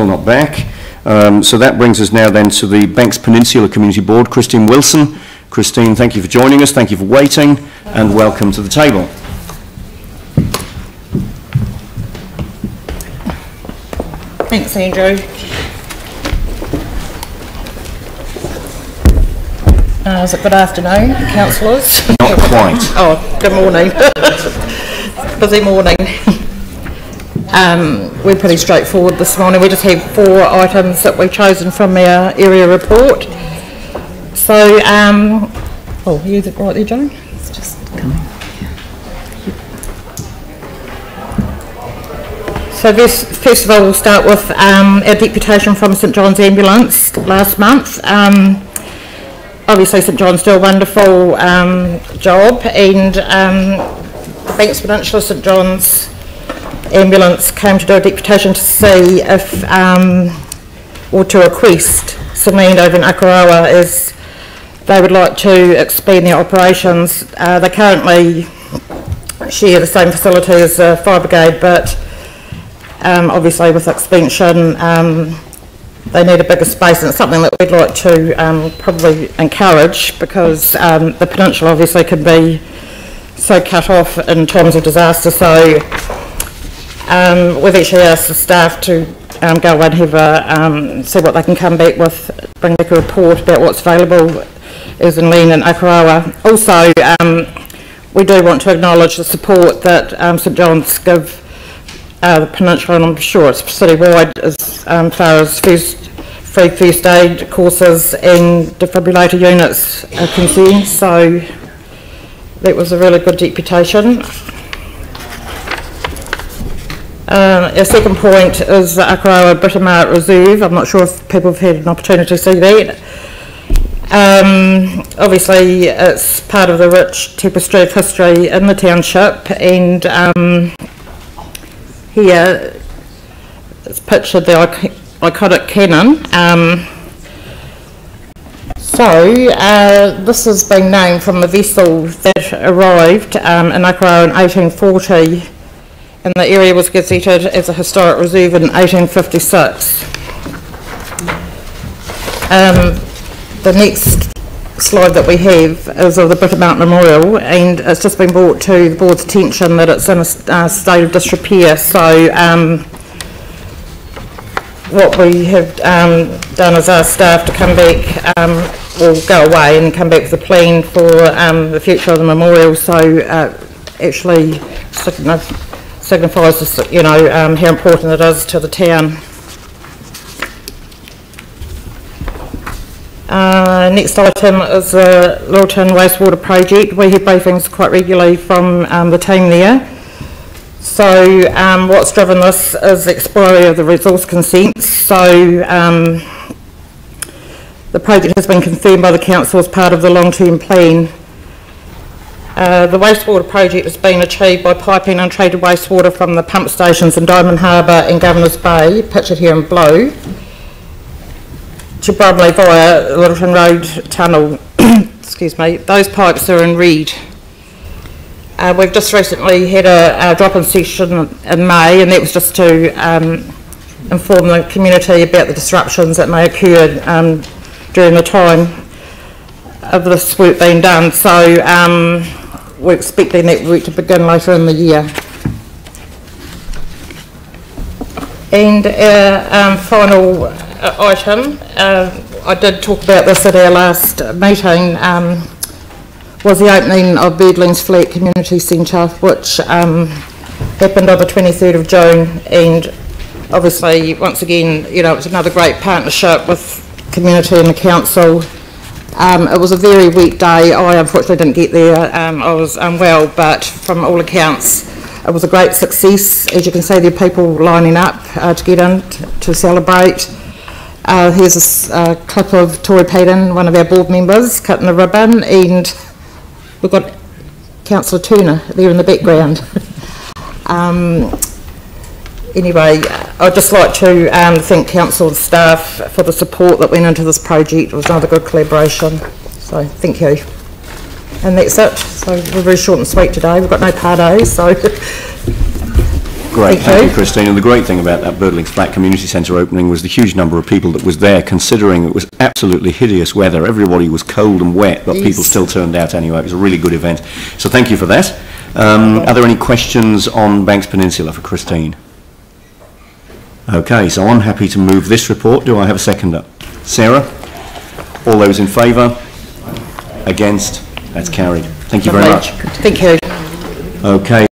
not back. So that brings us now then to the Banks Peninsula Community Board. Christine Wilson. Christine, thank you for joining us, thank you for waiting, and welcome to the table. Thanks, Andrew. Is it good afternoon, councillors? Not quite. Oh, good morning. Busy morning. We're pretty straightforward this morning. We just have 4 items that we've chosen from our area report. So, oh, you right there, Joan? It's just coming. So this, first of all, we'll start with our deputation from St John's Ambulance last month. Obviously St John's do a wonderful job, and Banks Peninsula St John's Ambulance came to do a deputation to see if, or to request some land over in Akaroa, as they would like to expand their operations. They currently share the same facility as the Fire Brigade, but obviously with expansion they need a bigger space, and it's something that we'd like to probably encourage, because the peninsula obviously can be so cut off in times of disaster. So we've actually asked the staff to go and have a see what they can come back with, bring back a report about what's available as in land in Akaroa. Also, we do want to acknowledge the support that St John's give the peninsula, and I'm sure it's citywide, as far as free first aid courses and defibrillator units are concerned. So that was a really good deputation. Our second point is the Akaroa Britomart Reserve. I'm not sure if people have had an opportunity to see that. Obviously it's part of the rich tapestry of history in the township, and here it's pictured the iconic cannon. This has been named from the vessel that arrived in Akaroa in 1840, and the area was gazetted as a historic reserve in 1856. The next slide that we have is of the Britomart Memorial, and it's just been brought to the board's attention that it's in a state of disrepair. So what we have done is ask staff to come back, or go away and come back with a plan for the future of the memorial. So actually signifies this, you know, how important it is to the town. Next item is the Lyttelton Wastewater project. We have briefings quite regularly from the team there. So what's driven this is the expiry of the resource consents. So the project has been confirmed by the council as part of the long-term plan. The wastewater project has been achieved by piping untreated wastewater from the pump stations in Diamond Harbour and Governor's Bay, pictured here in blue, to Birdling via Lyttelton Road Tunnel. Excuse me. Those pipes are in red. We've just recently had a drop-in session in May, and that was just to inform the community about the disruptions that may occur during the time of this work being done. So we're expecting that work to begin later in the year. And our final item, I did talk about this at our last meeting, was the opening of Birdling's Flat Community Centre, which happened on the 23rd of June, and obviously once again, you know, it's another great partnership with community and the council. It was a very wet day. I unfortunately didn't get there, I was unwell, but from all accounts it was a great success. As you can see, there are people lining up to get in to celebrate. Here's a clip of Tori Payton, one of our board members, cutting the ribbon, and we've got Councillor Turner there in the background. Anyway, I'd just like to thank council and staff for the support that went into this project. It was another good collaboration, so thank you. And that's it. So we're very short and sweet today. We've got no parties, so great. Thank you, Christine. And the great thing about that Birdling's Flat Community Centre opening was the huge number of people that was there, considering it was absolutely hideous weather. Everybody was cold and wet, but people still turned out anyway. It was a really good event. So thank you for that. Are there any questions on Banks Peninsula for Christine? Okay, so I'm happy to move this report. Do I have a seconder? Sarah? All those in favour? Against? That's carried. Thank you very much. Thank you. Okay.